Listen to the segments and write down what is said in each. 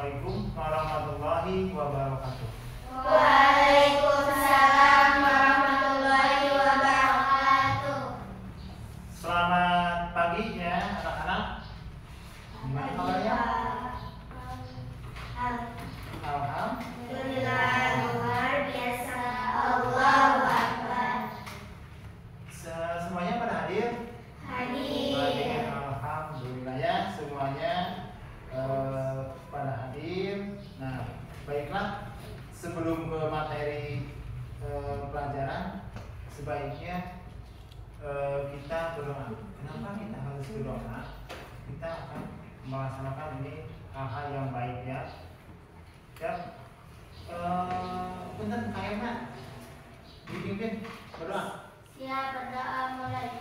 Assalamualaikum warahmatullahi wabarakatuh. Waalaikumsalam warahmatullahi wabarakatuh. Selamat pagi ya anak-anak. Gimana kabarnya? Alhamdulillah, luar biasa. Allahu Akbar. Semuanya pada hadir? Hadir. Alhamdulillah ya, semuanya pada hadir. Nah, baiklah, sebelum ke materi pelajaran, sebaiknya kita berdoa. Kenapa kita harus berdoa? Kita akan melaksanakan ini hal-hal yang baik ya. Ya, punten kayaknya dipimpin berdoa. Siap, berdoa mulai.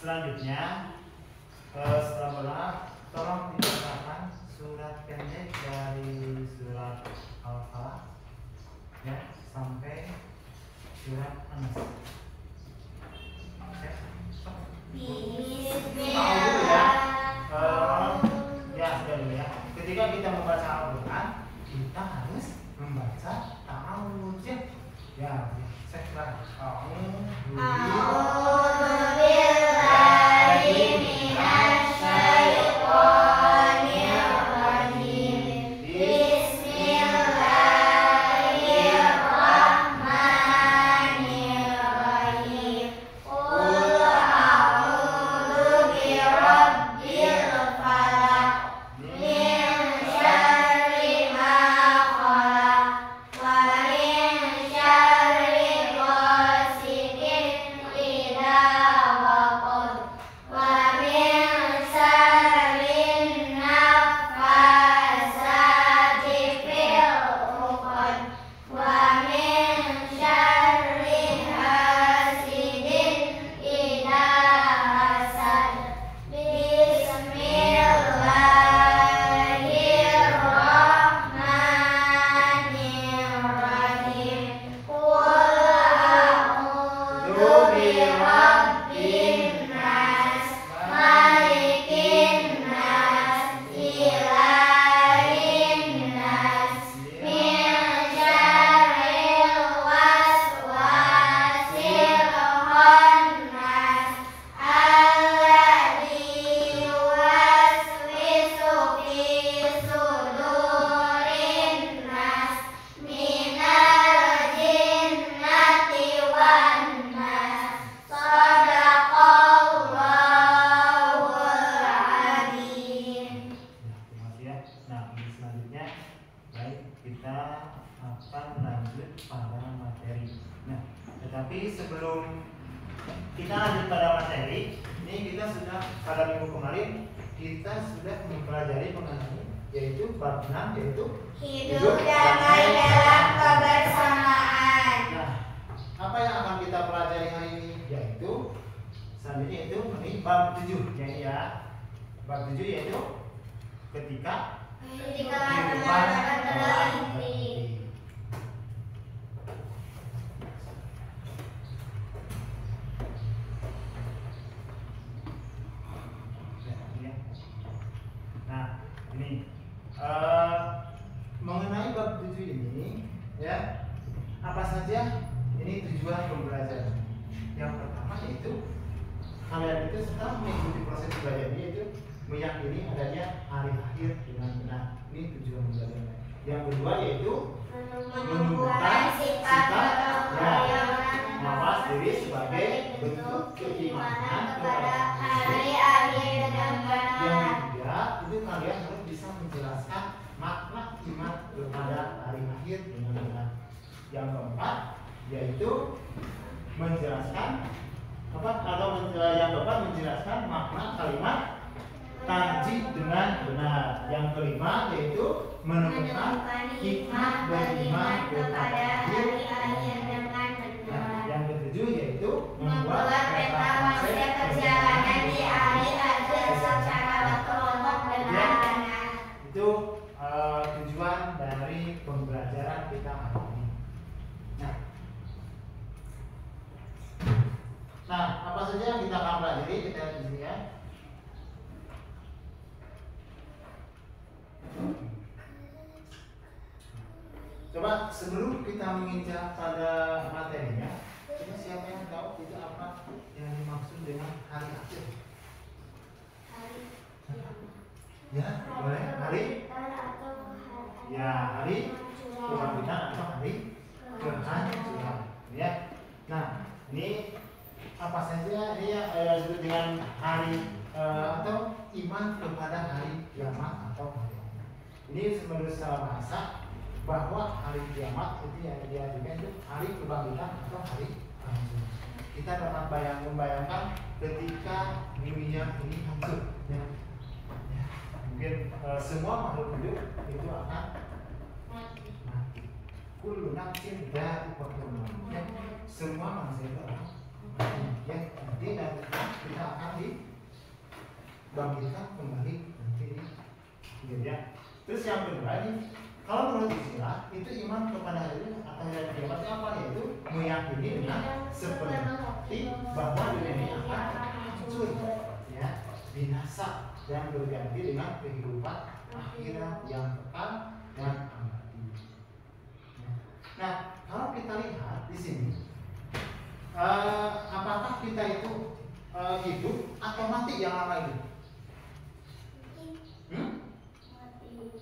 Selanjutnya, setelah berdoa, tolong dibacakan surat pendek dari surat Al-Falaq ya sampai surat An-Nas. Oke. Bismillah. Ya sudah dulu ya. Ketika kita membaca Al-Quran, kita harus membaca ta'awudz ya. Ya, saya kira tapi sebelum kita lanjut pada materi, ini kita sudah pada minggu kemarin kita sudah mempelajari mengenai yaitu bab 6 yaitu hidup damai dalam kebersamaan. Nah, apa yang akan kita pelajari hari ini yaitu selanjutnya itu mengenai bab 7 ya. Bab 7 yaitu ketika kehidupan adalah inti. Nah, ini mengenai bab 7 ini ya, apa saja ini tujuan pembelajaran. Yang pertama yaitu kalian itu setelah mengikuti proses belajar ini itu meyakini adanya hari akhir dengan benar. Ini tujuan pembelajaran. Yang kedua yaitu menumbuhkan sikap ya, mawas diri sebagai bentuk keimanan kepada hari akhir dengan benar. Yang ketiga itu kalian harus bisa menjelaskan makna iman kepada hari akhir dengan benar. Yang keempat yaitu menjelaskan yang keempat menjelaskan makna kalimat tanji dengan benar. Yang kelima yaitu menemukan hikmah beriman kepada hari akhir dengan benar. Yang ketujuh yaitu membuat peta konsep perjalanan di hari akhir secara berkelompok dengan benar. Itu tujuan dari pembelajaran kita hari ini. Nah, apa saja yang kita akan pelajari? Kita lihat di sini ya. Coba sebelum kita menginjak pada materinya, coba siapa yang tahu itu apa yang dimaksud dengan hari akhir? Ya, boleh hari? Ya, hari kebangkitan atau hari kehancuran. Ya. Nah, ini apa saja ini disebut dengan hari atau iman kepada hari kiamat atau hari akhir. Ini menurut secara bahasa bahwa hari kiamat itu yang diartikan itu hari kebangkitan atau hari kehancuran. Kita dapat membayangkan ketika dunia ini hancur, ya. Mungkin semua makhluk hidup itu akan mati. Kullu nafsin dha'iqatul maut. Semua manusia itu akan mati. Ya, nanti dan kita akan dibangkitkan kembali nanti ini. Ya. Terus yang kedua ini, kalau menurut istilah itu iman kepada hari atau hari kiamat apa, yaitu meyakini dengan sepenuhnya bahwa dunia ini akan hancur, ya, binasa dan berganti dengan kehidupan akhirat yang kekal dan abadi. Nah, kalau kita lihat di sini, apakah kita itu hidup atau mati yang lama ini?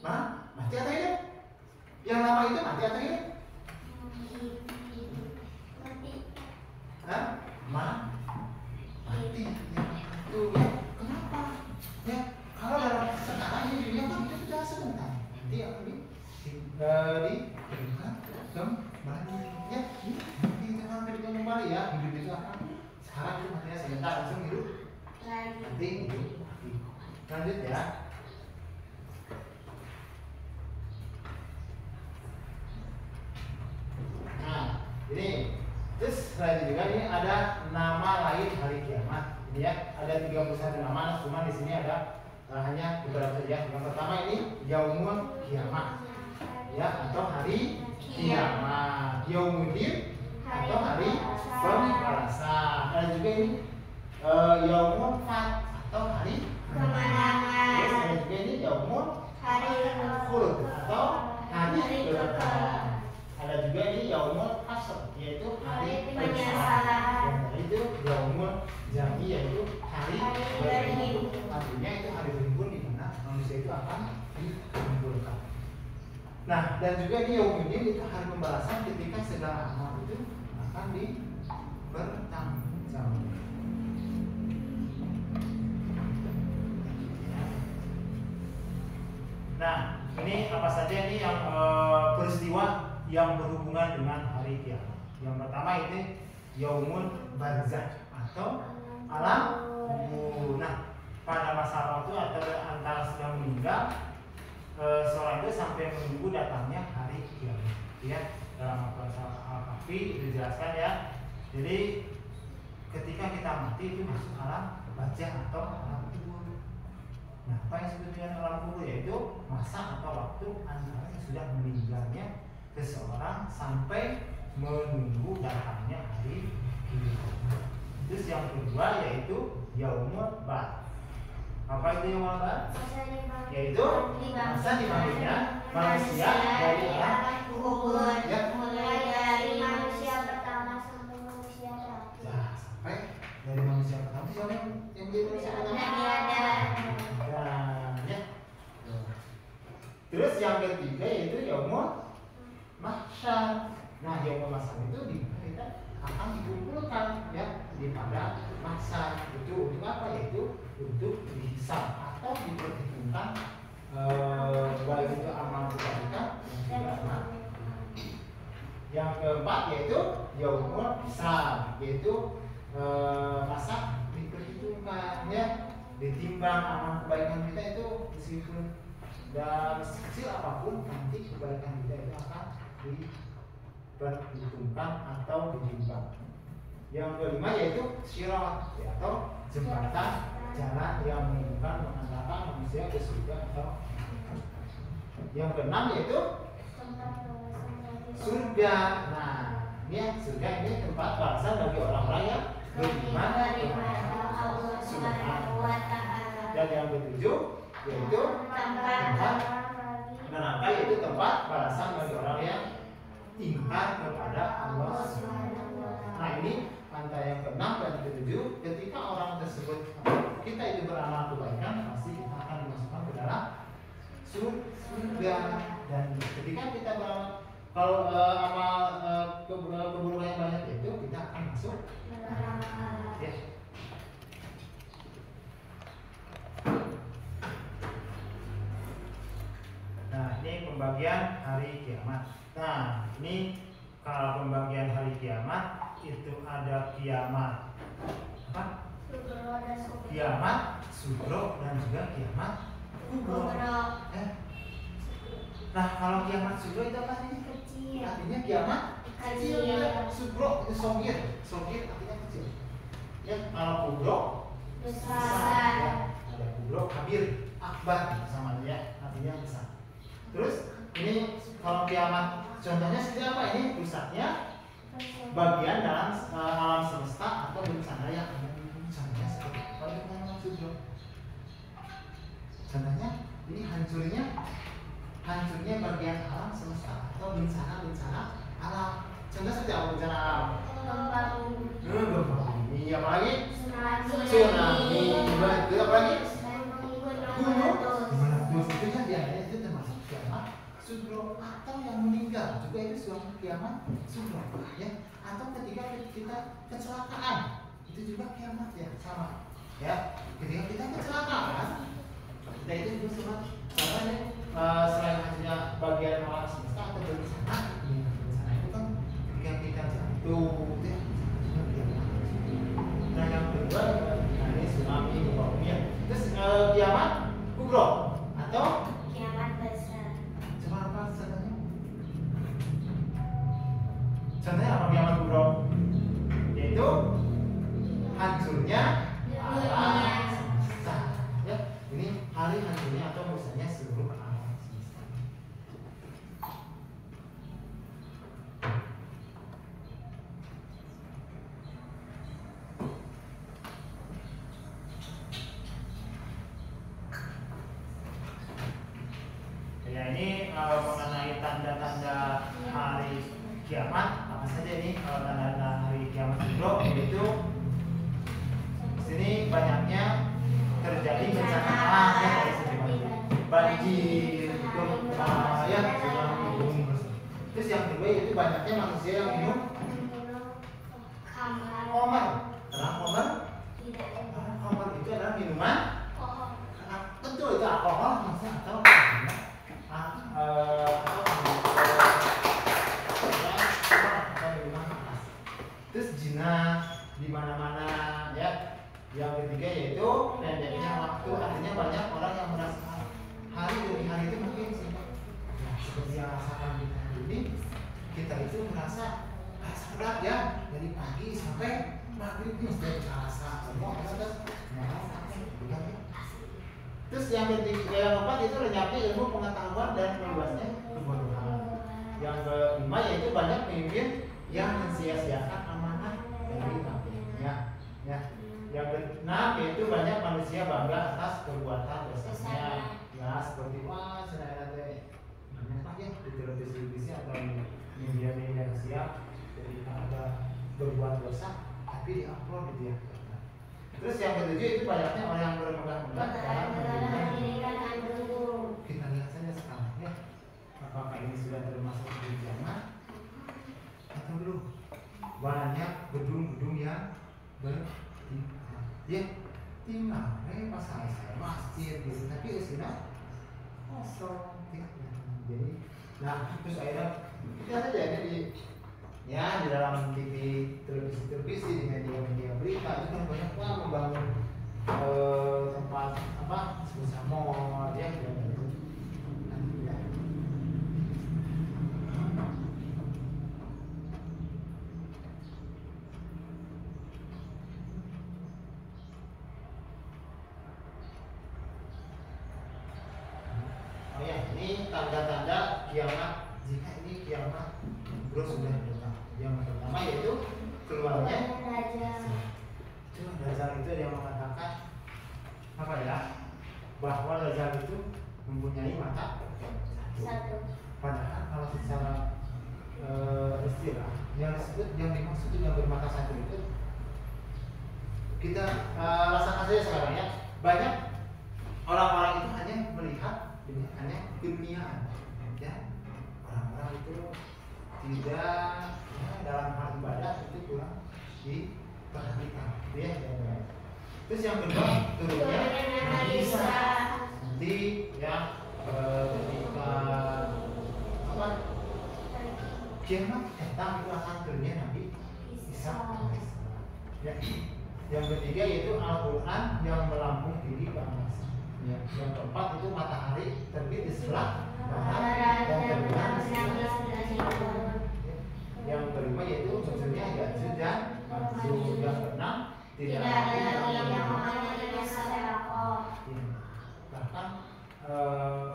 Mati atau hidup? Yang lama itu mati atau hidup? Mati. Itu ya. Kenapa? Ya, kalau dalam sekarang ini dunia kan itu sudah sebentar. Nanti akan diberikan kembali. Ya, nanti kita akan diberikan kembali ya. Hidup itu akan sekarang itu matinya sebentar langsung hidup. Nanti hidup. Lanjut ya. Nah, ini terus selain juga ini ada nama lain hari kiamat. Ini ya, ada 31 nama, cuma di sini ada hanya beberapa saja. Yang pertama ini Yaumul Kiamat, ya, atau hari kiamat. Yaumuddin atau hari pembalasan. Ada juga ini Yaumul Fat atau hari kemenangan. Terus ada juga ini Yaumul Khulud atau hari kekekalan. Ada juga ini Yaumul Hasr, yaitu hari penyesalan. Itu Yaumul Jami, yaitu hari berhimpun. Artinya itu hari berhimpun di mana manusia itu akan dikumpulkan. Nah, dan juga ini Yaumuddin itu hari pembalasan ketika segala amal itu akan dipertanggungjawabkan. Nah, ini apa saja ini yang peristiwa yang berhubungan dengan hari kiamat. Yang pertama itu Yaumul Barzakh atau alam kubur. Nah, pada masa waktu atau antara sudah meninggal, seorang itu sampai menunggu datangnya hari kiamat. Ya, dalam Al-Kahfi dijelaskan ya. Jadi ketika kita mati itu masuk alam barzakh atau alam kubur. Nah, apa yang disebut dengan alam kubur, yaitu masa atau waktu antara sudah meninggalnya seseorang sampai menunggu datangnya hari kiamat. Terus yang kedua yaitu Yaumul Ba'ts. Apa itu Yaumul Ba'ts? Yaitu masa dibangunnya manusia dari alam kubur, ya. Mulai dari manusia pertama sampai manusia terakhir. Nah, sampai dari manusia pertama siapa yang menjadi manusia pertama? Nabi Adam. Nah, ya. Terus yang ketiga yaitu Yaumul Mahsyar. Nah, Yaumul Mahsyar itu di mana kita akan dikumpulkan, ya, di pada mahsyar. Itu untuk apa? Yaitu untuk dihisab atau diperhitungkan baik itu amal Yang keempat yaitu yaumul hisab, yaitu masa diperhitungkan ya, ditimbang amal kebaikan kita itu meskipun dan sekecil apapun nanti kebaikan kita itu akan diperhitungkan atau ditimbang. Yang kelima yaitu sirat atau jembatan jalan yang menghubungkan mengantarkan manusia ke surga atau yang keenam yaitu surga. Nah, ini surga ini tempat balasan bagi orang-orang yang beriman kepada Allah Subhanahu wa Ta'ala. Dan yang ketujuh yaitu tempat neraka, yaitu tempat balasan bagi orang yang ingkar kepada Allah Subhanahu wa Ta'ala. Nah, ini antara yang keenam dan ketujuh, ketika orang tersebut kita itu beramal kebaikan, pasti kita akan dimasukkan ke dalam surga. Dan ketika kita beramal, kalau amal keburukan yang banyak itu kita akan masuk neraka. Ya. Nah, ini pembagian hari kiamat. Nah, ini kalau pembagian hari kiamat itu ada kiamat apa? Kiamat sugro dan juga kiamat kubro. Nah, kalau kiamat sugro itu apa artinya? Kecil. Artinya kiamat kecil. Sugro itu sogir, sogir artinya kecil. Ya, kalau kubro besar. Ya, ada kubro, kabir, akbar sama dia artinya besar. Terus ini kalau kiamat contohnya seperti apa? Ini pusatnya bagian dalam alam semesta atau bencana yang ada di contohnya seperti apa itu kiamat sugro? Contohnya ini hancurnya bagian alam semesta atau bencana alam. Contoh seperti apa bencana alam? Gempa bumi, apalagi? Tsunami. Itu apalagi? Gunung meletus. Itu kan biasanya itu termasuk kiamat sugro. Atau yang meninggal juga itu suatu kiamat sugro. Ya. Atau ketika kita kecelakaan itu juga kiamat ya, sama. Ya. Ketika kita kecelakaan, kita itu juga sama. Karena selain hanya bagian alam semesta atau bencana itu kan ketika kita jatuh ya, nah yang kedua ini tsunami, gempa bumi ya. Terus kiamat kubro atau kiamat besar. Coba apa contohnya? Contohnya apa kiamat kubro? Yaitu hancurnya alam semesta ya. Ini hari hancurnya atau misalnya seluruh alam semesta. Ya, ini mengenai tanda-tanda hari kiamat. Apa saja ini tanda-tanda hari kiamat kubro? Yaitu sini banyaknya terjadi bencana alam ya, banjir, gempa ya, tsunami, gunung. Terus yang kedua itu banyaknya manusia yang minum khamar. Kenapa khamar? Khamar itu adalah minuman. Tentu itu alkohol maksudnya atau terus zina di mana-mana ya. Yang ketiga yaitu pendeknya waktu, artinya banyak orang yang merasa hari demi hari itu mungkin ya, seperti yang rasakan kita hari ini, kita itu merasa berat ya, dari pagi sampai maghrib ini sudah terasa semua kita terus yang ketiga, yang keempat itu lenyapnya ilmu pengetahuan dan meluasnya kebodohan. Yang kelima yaitu banyak pemimpin yang mensia-siakan amanah dari rakyatnya ya. Yang keenam yaitu banyak manusia bangga atas perbuatan dosanya ya, seperti wah senang teh banyak ya di televisi atau media sosial ketika ada berbuat dosa tapi diupload gitu ya. Terus yang ketujuh itu banyaknya orang yang bermegah-megah dalam mendirikan gedung. Kita lihat saja sekarang ya, apakah ini sudah termasuk di zaman atau belum? Banyak gedung-gedung yang ya tinggal pas saya masjid gitu, tapi di sini kosong ya. Jadi nah terus akhirnya kita saja di ya di dalam TV, televisi, di media-media berita itu kan banyak banget membangun tempat apa sebesar mall ya gitu. Nanti ya. Oh ya, ini tanda-tanda kiamat. Jika ini kiamat bro sudah datang. Yang pertama yaitu keluarnya itu Dajjal itu yang mengatakan apa ya, bahwa Dajjal itu mempunyai mata satu. Padahal kalau secara istilah yang disebut, yang dimaksud yang bermata satu itu kita rasakan saja sekarang ya, banyak orang-orang itu hanya melihat hanya keduniaan ya, orang-orang itu tidak ya, dalam hal ibadah itu kurang diperhatikan ya. Terus yang kedua turunnya Nabi Isa, nanti yang ketika apa kiamat datang itu akan turunnya Nabi Isa ya. Yang ketiga yaitu Al-Quran yang melambung tinggi ke atas ya. Yang keempat itu matahari terbit di sebelah barat dan terbenam di sebelah timur. Yang kelima yaitu maksudnya Ya'juj dan Ma'juj. Yang keenam tidak ada yang mengenai sedekah. Bahkan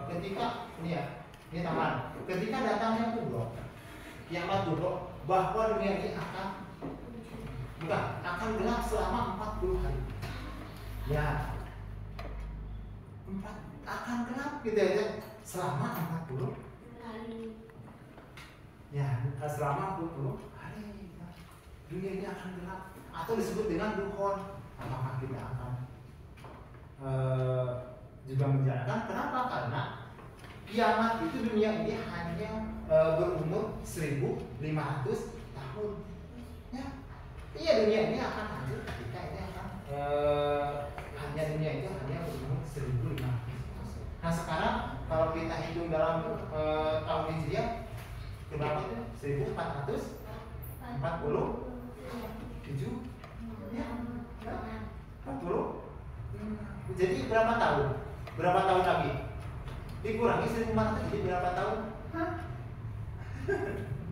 ketika ini ya, ini teman, ketika datangnya kubur, kiamat kubur, bahwa dunia ini akan gelap selama 40 hari. Ya, akan gelap gitu ya, selama 40 hari. Ya, selama 40 hari dunia ini akan gelap, atau disebut dengan dukhon. Apakah kita akan juga menjalankan? Kenapa? Karena kiamat itu dunia ini hanya berumur 1500 tahun. Ya, iya dunia ini akan hancur ketika ini akan hanya dunia itu hanya berumur 1500 tahun. Nah sekarang kalau kita hitung dalam tahun Hijriah berapa itu? 1447 ya, 40. Jadi berapa tahun? Berapa tahun lagi? Dikurangi 1400 jadi berapa tahun?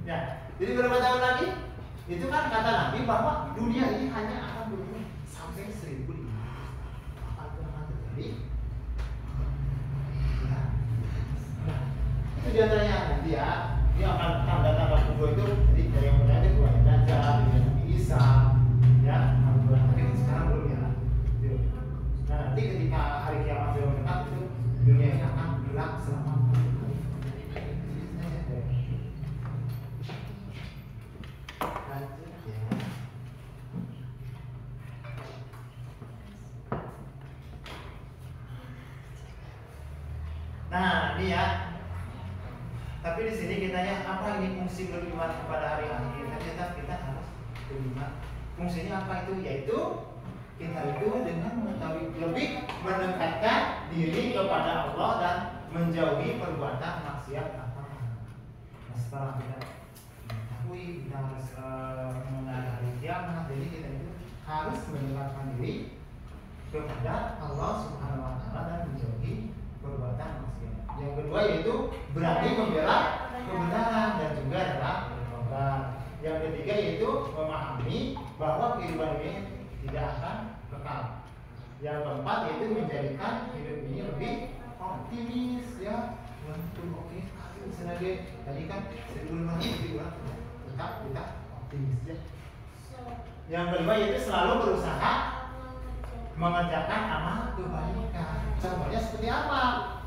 Ya, jadi berapa tahun lagi? Itu kan kata Nabi bahwa dunia ini hanya akan berumur sampai 1500. Apa itu akan terjadi? Ya. Nah, itu diantaranya nanti ya. Dia akan tanda-tanda kubur itu, jadi dari yang pertama itu ada Dajjal, Nabi Isa, ya. Tapi sekarang belum ya. Nah nanti ketika hari kiamat sudah mendekat itu dunia ini akan gelap selama 40 hari. Lanjut ya. Nah ini ya. Tapi di sini kita ya, apa ini fungsi beriman kepada hari akhir? Ternyata kita harus beriman. Fungsinya apa itu? Yaitu kita itu dengan mengetahui lebih mendekatkan diri kepada Allah dan menjauhi perbuatan maksiat apa. Nah, setelah kita mengetahui, kita harus mengenal hari kiamat, jadi kita itu harus mendekatkan diri kepada Allah Subhanahu Wa Taala dan menjauhi perbuatan maksiat. Yang kedua yaitu berani membela kebenaran dan juga dalam bertobat. Yang ketiga yaitu memahami bahwa kehidupan ini tidak akan kekal. Yang keempat yaitu menjadikan hidup ini lebih optimis ya. Untuk optimis misalnya tadi kan 1500 jadi tetap kita optimis ya. Yang kelima yaitu selalu berusaha mengerjakan amal kebaikan. Contohnya seperti apa?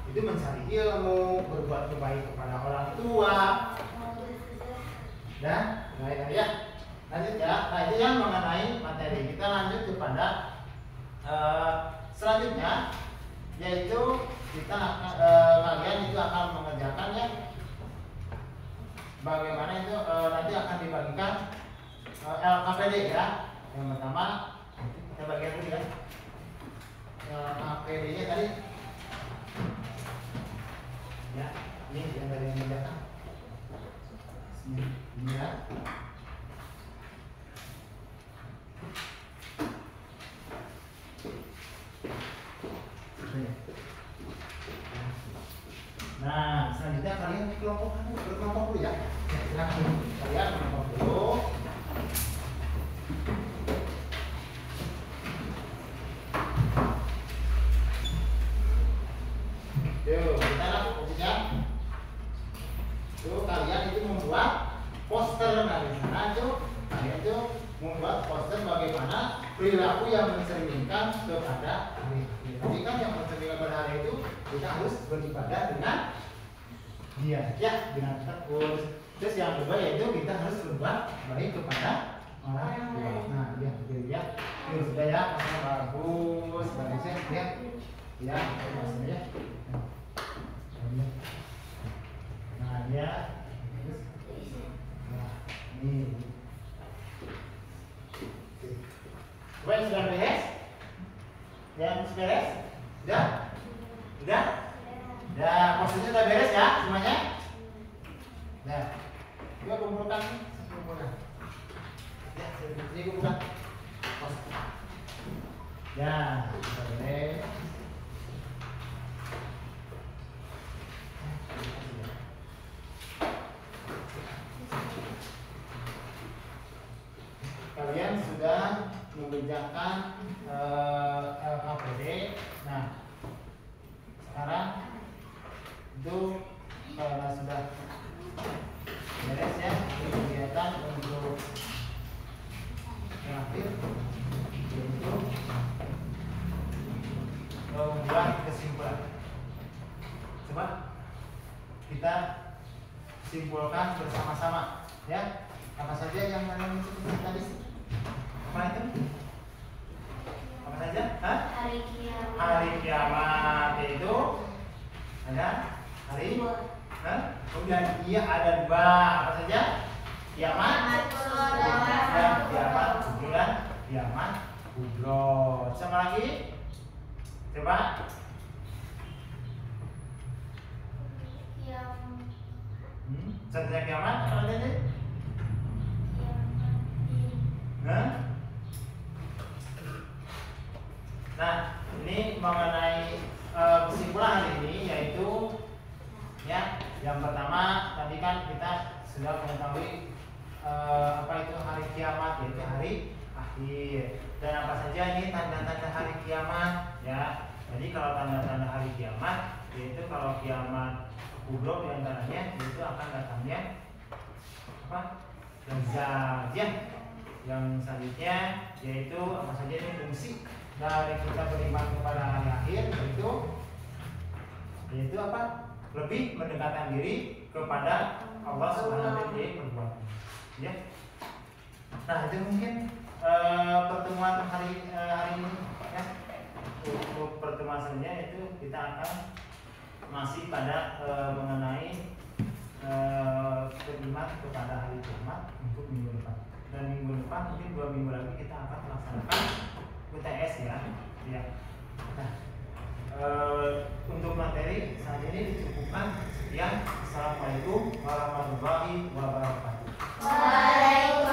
Itu mencari ilmu, berbuat baik kepada orang tua, dan lain-lain ya. Lanjut ya. Nah itu yang mengenai materi. Kita lanjut kepada selanjutnya, yaitu kita kalian itu akan mengerjakan ya. Bagaimana itu nanti akan dibagikan LKPD ya. Yang pertama kita bagikan dulu ya. LKPD-nya tadi. Ya, ini yang tadi yang mengerjakan. Ini ya. Nah, selanjutnya kalian berkelompok dulu ya. Ya, silakan kalian berkelompok dulu. Yuk, kita lihat posisinya. Tuh, kalian itu membuat poster. Nah, di sana tuh kalian tuh membuat poster bagaimana perilaku yang mencerminkan kepada hari. Jadi kan yang mencerminkan kepada hari itu kita harus beribadah dengan dia, ya, dengan tekun. Terus yang kedua yaitu kita harus berbuat baik kepada orang tua. Nah, ya, betul ya. Ini sudah ya, bagus, bagusnya ya. Ya, maksudnya ya. Nah, ya. Nah, ini. Coba sudah beres? Yang beres? Sudah? Sudah? Ya, posisinya sudah beres ya semuanya? Nah, juga kumpulkan. Ya, ini kumpulkan. Ya, sudah beres. Kalian sudah mengerjakan LKPD. Nah, sekarang itu karena sudah beres ya, ini kegiatan untuk terakhir yaitu membuat kesimpulan. Coba kita simpulkan bersama-sama ya. Apa saja yang kalian sebutkan tadi? Apa itu? Apa saja? Hah? Hari kiamat. Hari kiamat itu ada hari. Hah? Kemudian iya ada dua. Apa saja? Kiamat. Dan kiamat kubro dan kiamat kubro. Sama lagi? Coba. Setelah kiamat apa tadi? Nah, ini mengenai kesimpulan hari ini yaitu ya, yang pertama tadi kan kita sudah mengetahui apa itu hari kiamat, yaitu hari akhir. Dan apa saja ini tanda-tanda hari kiamat ya. Jadi kalau tanda-tanda hari kiamat yaitu kalau kiamat kubro diantaranya yaitu akan datangnya apa? Zat ya. Yang selanjutnya yaitu apa saja ini fungsi dari kita beriman kepada hari akhir, yaitu apa? Lebih mendekatkan diri kepada Allah Subhanahu wa taala. Ya. Nah, itu mungkin pertemuan hari ini ya. Untuk pertemuan selanjutnya itu kita akan masih pada mengenai beriman kepada hari kiamat untuk minggu depan. Dan minggu depan mungkin 2 minggu lagi kita akan melaksanakan UTS ya. Ya. Nah, untuk materi saat ini dicukupkan. Sekian. Assalamualaikum warahmatullahi wabarakatuh. Waalaikumsalam.